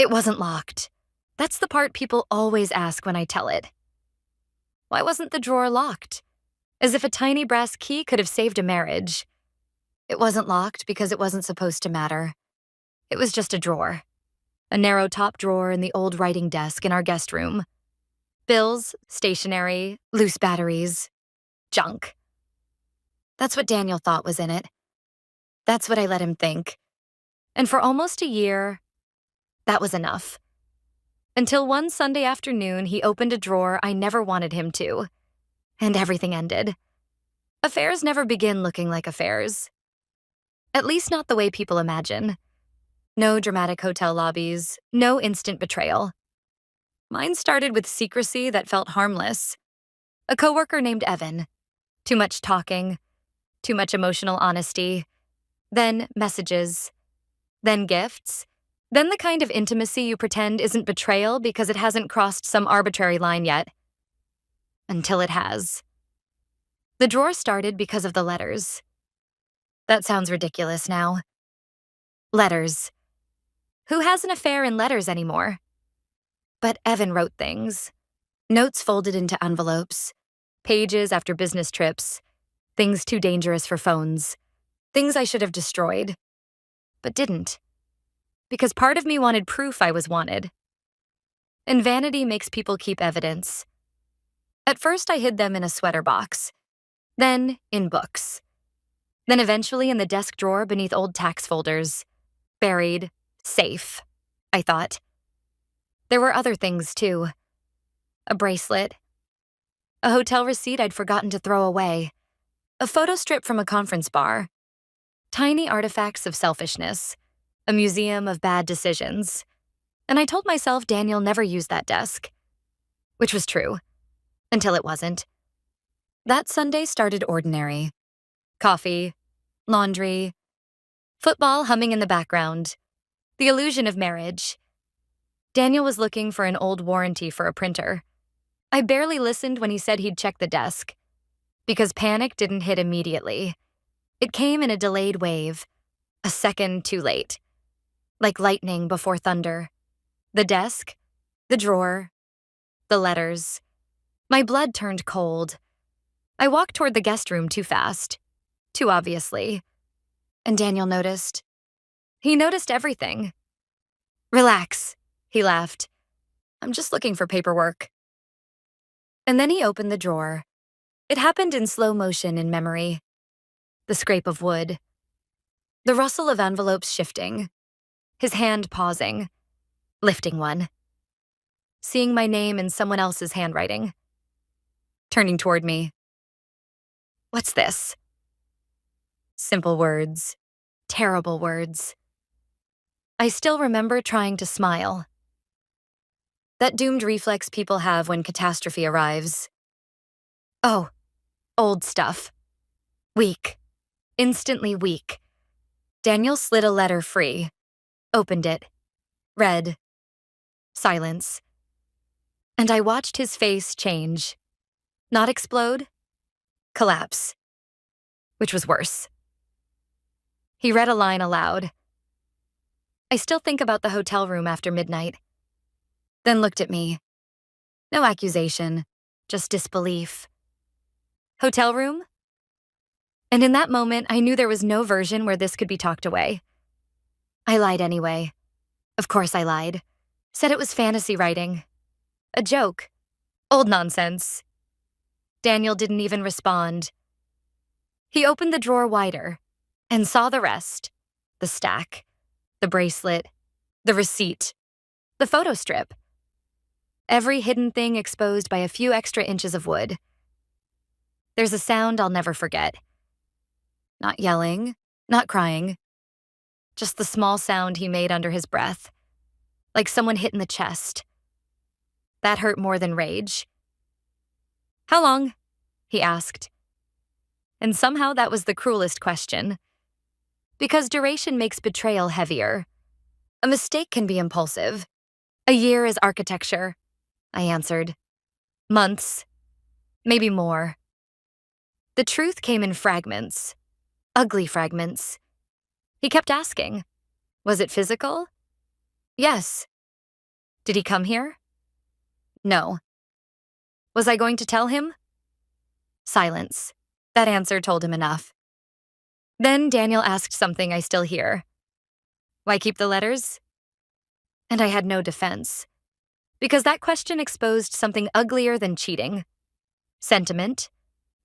It wasn't locked. That's the part people always ask when I tell it. Why wasn't the drawer locked? As if a tiny brass key could have saved a marriage. It wasn't locked because it wasn't supposed to matter. It was just a drawer. A narrow top drawer in the old writing desk in our guest room. Bills, stationery, loose batteries, junk. That's what Daniel thought was in it. That's what I let him think. And for almost a year, that was enough. Until one Sunday afternoon, he opened a drawer I never wanted him to. And everything ended. Affairs never begin looking like affairs. At least not the way people imagine. No dramatic hotel lobbies, no instant betrayal. Mine started with secrecy that felt harmless. A coworker named Evan. Too much talking, too much emotional honesty. Then messages. Then gifts. Then the kind of intimacy you pretend isn't betrayal because it hasn't crossed some arbitrary line yet. Until it has. The drawer started because of the letters. That sounds ridiculous now. Letters. Who has an affair in letters anymore? But Evan wrote things. Notes folded into envelopes. Pages after business trips. Things too dangerous for phones. Things I should have destroyed. But didn't. Because part of me wanted proof I was wanted. And vanity makes people keep evidence. At first I hid them in a sweater box. Then in books. Then eventually in the desk drawer beneath old tax folders. Buried. Safe, I thought. There were other things, too. A bracelet. A hotel receipt I'd forgotten to throw away. A photo strip from a conference bar. Tiny artifacts of selfishness. A museum of bad decisions. And I told myself Daniel never used that desk. Which was true. Until it wasn't. That Sunday started ordinary. Coffee. Laundry. Football humming in the background. The illusion of marriage. Daniel was looking for an old warranty for a printer. I barely listened when he said he'd check the desk. Because panic didn't hit immediately. It came in a delayed wave. A second too late. Like lightning before thunder. The desk. The drawer. The letters. My blood turned cold. I walked toward the guest room too fast. Too obviously. And Daniel noticed. He noticed everything. Relax, he laughed. I'm just looking for paperwork. And then he opened the drawer. It happened in slow motion in memory. The scrape of wood. The rustle of envelopes shifting. His hand pausing. Lifting one. Seeing my name in someone else's handwriting. Turning toward me. What's this? Simple words. Terrible words. I still remember trying to smile. That doomed reflex people have when catastrophe arrives. Oh, old stuff. Weak. Instantly weak. Daniel slid a letter free. Opened it. Read. Silence. And I watched his face change. Not explode. Collapse. Which was worse. He read a line aloud. I still think about the hotel room after midnight. Then looked at me. No accusation, just disbelief. Hotel room? And in that moment, I knew there was no version where this could be talked away. I lied anyway. Of course I lied. Said it was fantasy writing. A joke. Old nonsense. Daniel didn't even respond. He opened the drawer wider and saw the rest. The stack. The bracelet, the receipt, the photo strip. Every hidden thing exposed by a few extra inches of wood. There's a sound I'll never forget. Not yelling, not crying. Just the small sound he made under his breath. Like someone hit in the chest. That hurt more than rage. How long? He asked. And somehow that was the cruelest question. Because duration makes betrayal heavier. A mistake can be impulsive. A year is architecture, I answered. Months. Maybe more. The truth came in fragments. Ugly fragments. He kept asking. Was it physical? Yes. Did he come here? No. Was I going to tell him? Silence. That answer told him enough. Then Daniel asked something I still hear. Why keep the letters? And I had no defense, because that question exposed something uglier than cheating. Sentiment,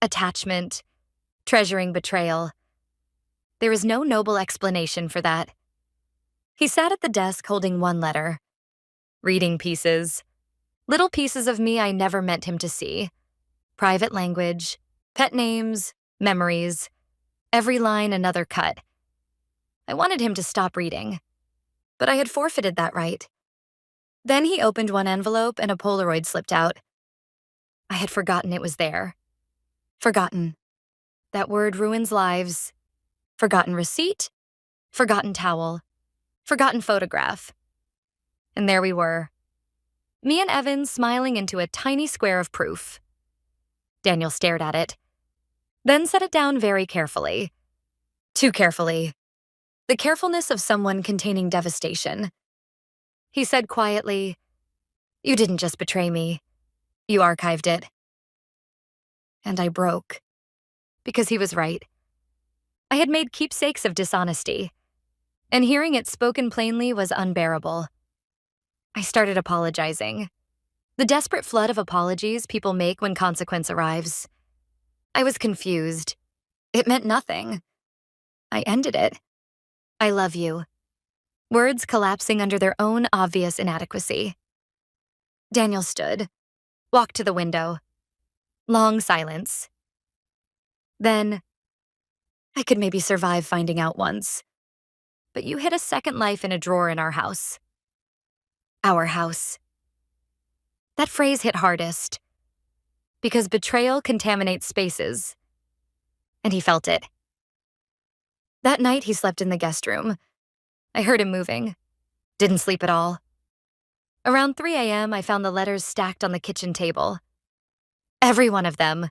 attachment, treasuring betrayal. There is no noble explanation for that. He sat at the desk holding one letter, reading pieces, little pieces of me I never meant him to see. Private language, pet names, memories, every line another cut. I wanted him to stop reading, but I had forfeited that right. Then he opened one envelope and a Polaroid slipped out. I had forgotten it was there. Forgotten. That word ruins lives. Forgotten receipt, forgotten towel, forgotten photograph. And there we were. Me and Evan smiling into a tiny square of proof. Daniel stared at it, then set it down very carefully. Too carefully. The carefulness of someone containing devastation. He said quietly, "You didn't just betray me. You archived it." And I broke. Because he was right. I had made keepsakes of dishonesty, and hearing it spoken plainly was unbearable. I started apologizing. The desperate flood of apologies people make when consequence arrives. I was confused. It meant nothing. I ended it. I love you. Words collapsing under their own obvious inadequacy. Daniel stood, walked to the window. Long silence. Then, I could maybe survive finding out once. But you hid a second life in a drawer in our house. Our house. That phrase hit hardest. Because betrayal contaminates spaces. And he felt it. That night he slept in the guest room. I heard him moving. Didn't sleep at all. Around 3 a.m., I found the letters stacked on the kitchen table. Every one of them.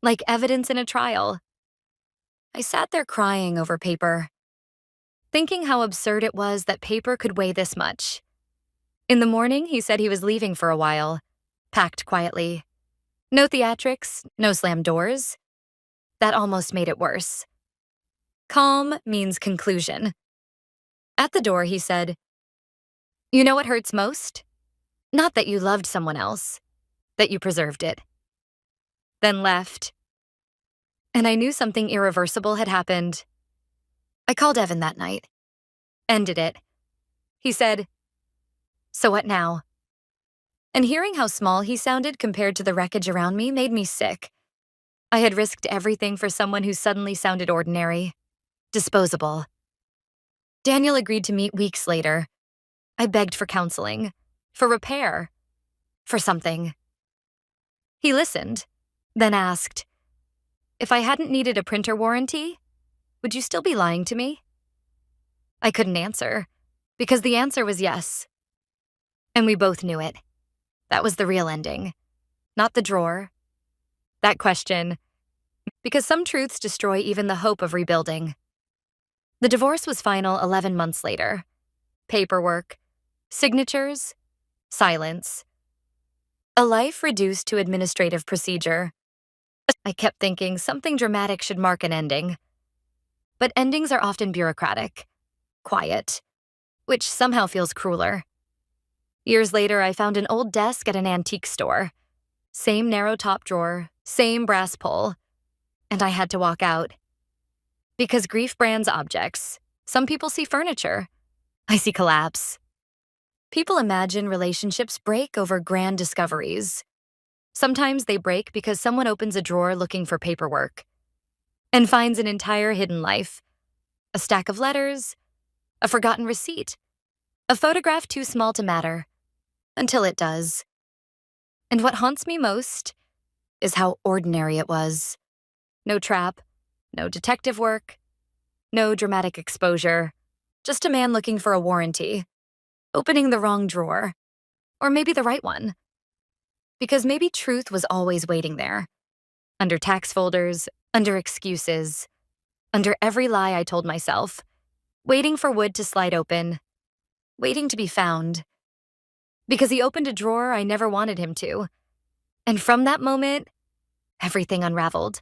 Like evidence in a trial. I sat there crying over paper, thinking how absurd it was that paper could weigh this much. In the morning, he said he was leaving for a while, packed quietly. No theatrics, no slammed doors. That almost made it worse. Calm means conclusion. At the door, he said, "You know what hurts most? Not that you loved someone else, that you preserved it." Then left. And I knew something irreversible had happened. I called Evan that night. Ended it. He said, "So what now?" And hearing how small he sounded compared to the wreckage around me made me sick. I had risked everything for someone who suddenly sounded ordinary, disposable. Daniel agreed to meet weeks later. I begged for counseling, for repair, for something. He listened, then asked, "If I hadn't needed a printer warranty, would you still be lying to me?" I couldn't answer, because the answer was yes. And we both knew it. That was the real ending, not the drawer. That question, because some truths destroy even the hope of rebuilding. The divorce was final 11 months later. Paperwork, signatures, silence. A life reduced to administrative procedure. I kept thinking something dramatic should mark an ending. But endings are often bureaucratic, quiet, which somehow feels crueler. Years later, I found an old desk at an antique store. Same narrow top drawer, same brass pole. And I had to walk out. Because grief brands objects. Some people see furniture. I see collapse. People imagine relationships break over grand discoveries. Sometimes they break because someone opens a drawer looking for paperwork and finds an entire hidden life. A stack of letters, a forgotten receipt, a photograph too small to matter, until it does. And what haunts me most is how ordinary it was. No trap, no detective work, no dramatic exposure, just a man looking for a warranty, opening the wrong drawer, or maybe the right one. Because maybe truth was always waiting there, under tax folders, under excuses, under every lie I told myself, waiting for wood to slide open, waiting to be found. because he opened a drawer I never wanted him to. And from that moment, everything unraveled.